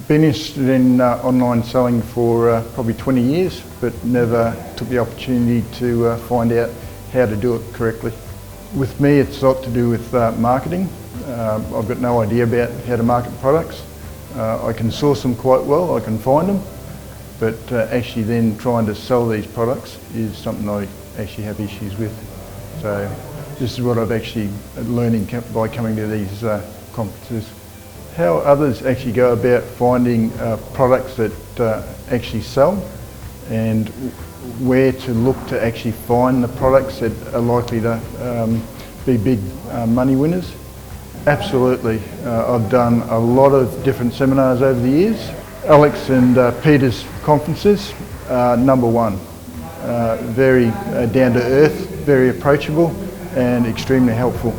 Been interested in online selling for probably 20 years, but never took the opportunity to find out how to do it correctly. With me, it's a lot to do with marketing. I've got no idea about how to market products. I can source them quite well, I can find them, but actually then trying to sell these products is something I actually have issues with. So this is what I've actually learning by coming to these conferences. How others actually go about finding products that actually sell, and where to look to actually find the products that are likely to be big money winners. Absolutely. I've done a lot of different seminars over the years. Alex and Peter's conferences are number one. Very down to earth, very approachable and extremely helpful.